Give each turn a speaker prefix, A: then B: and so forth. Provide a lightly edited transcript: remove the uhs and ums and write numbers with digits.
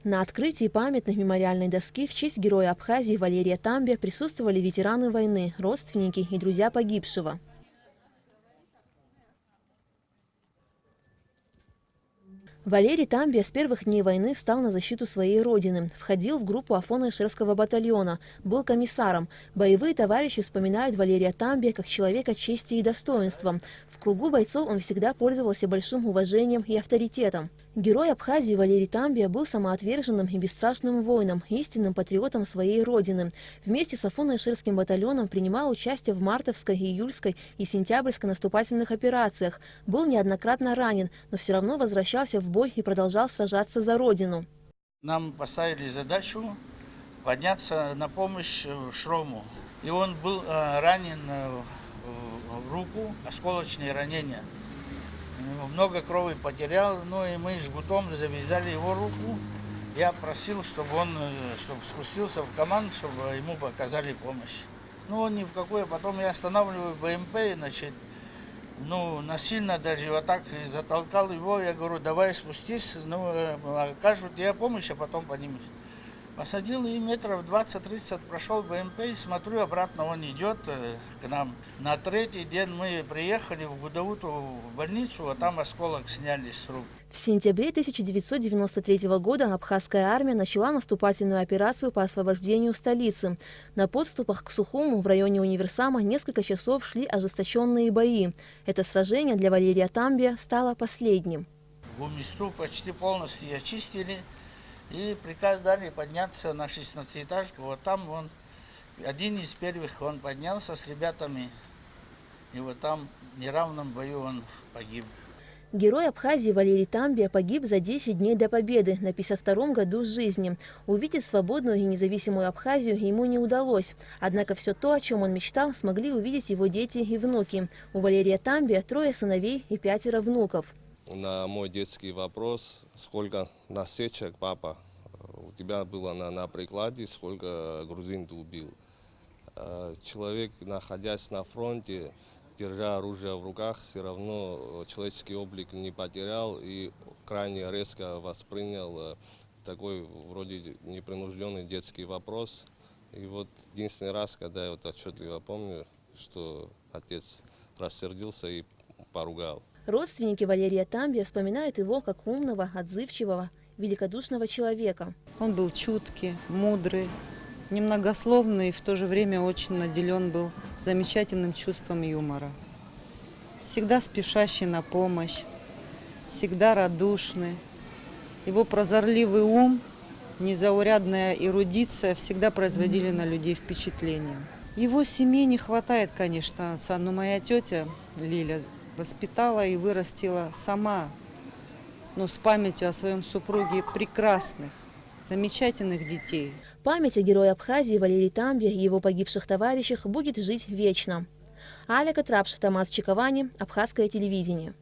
A: На открытии памятной мемориальной доски в честь героя Абхазии Валерия Тамбия присутствовали ветераны войны, родственники и друзья погибшего. Валерий Тамбия с первых дней войны встал на защиту своей родины, входил в группу Афоно-Ишерского батальона, был комиссаром. Боевые товарищи вспоминают Валерия Тамбия как человека чести и достоинства. В кругу бойцов он всегда пользовался большим уважением и авторитетом. Герой Абхазии Валерий Тамбия был самоотверженным и бесстрашным воином, истинным патриотом своей родины. Вместе с Афоно-Ишерским батальоном принимал участие в мартовской, июльской и сентябрьской наступательных операциях. Был неоднократно ранен, но все равно возвращался в бой и продолжал сражаться за родину.
B: Нам поставили задачу подняться на помощь Шрому. И он был ранен в руку, осколочные ранения. Много крови потерял, ну и мы жгутом завязали его руку. Я просил, чтобы он спустился в команду, чтобы ему оказали помощь. Ну он ни в какое, потом я останавливаю БМП, значит, ну насильно даже вот так затолкал его, я говорю, давай спустись, ну окажут тебе помощь, а потом поднимешь. Посадил и метров 20-30 прошел БМП, и смотрю, обратно он идет к нам. На третий день мы приехали в Гудауту больницу, а там осколок сняли с рук.
A: В сентябре 1993 года абхазская армия начала наступательную операцию по освобождению столицы. На подступах к Сухуму в районе Универсама несколько часов шли ожесточенные бои. Это сражение для Валерия Тамбия стало последним.
B: Гумисту почти полностью очистили. И приказ дали подняться на 16-этажку. Вот там он, один из первых, он поднялся с ребятами. И вот там в неравном бою он погиб.
A: Герой Абхазии Валерий Тамбия погиб за 10 дней до победы на 52-м году жизни. Увидеть свободную и независимую Абхазию ему не удалось. Однако все то, о чем он мечтал, смогли увидеть его дети и внуки. У Валерия Тамбия 3 сыновей и 5 внуков.
C: На мой детский вопрос, сколько насечек, папа, у тебя было на прикладе, сколько грузин ты убил. Человек, находясь на фронте, держа оружие в руках, все равно человеческий облик не потерял и крайне резко воспринял такой вроде непринужденный детский вопрос. И вот единственный раз, когда я вот отчетливо помню, что отец рассердился и поругал.
A: Родственники Валерия Тамбия вспоминают его как умного, отзывчивого, великодушного человека.
D: Он был чуткий, мудрый, немногословный и в то же время очень наделен был замечательным чувством юмора. Всегда спешащий на помощь, всегда радушный. Его прозорливый ум, незаурядная эрудиция всегда производили на людей впечатление. Его семье не хватает, конечно, отца, но моя тетя Лиля воспитала и вырастила сама, с памятью о своем супруге прекрасных, замечательных детей.
A: Память о герое Абхазии Валерии Тамбия и его погибших товарищах будет жить вечно. Аля Катрапша, Тамас Чиковани, Абхазское телевидение.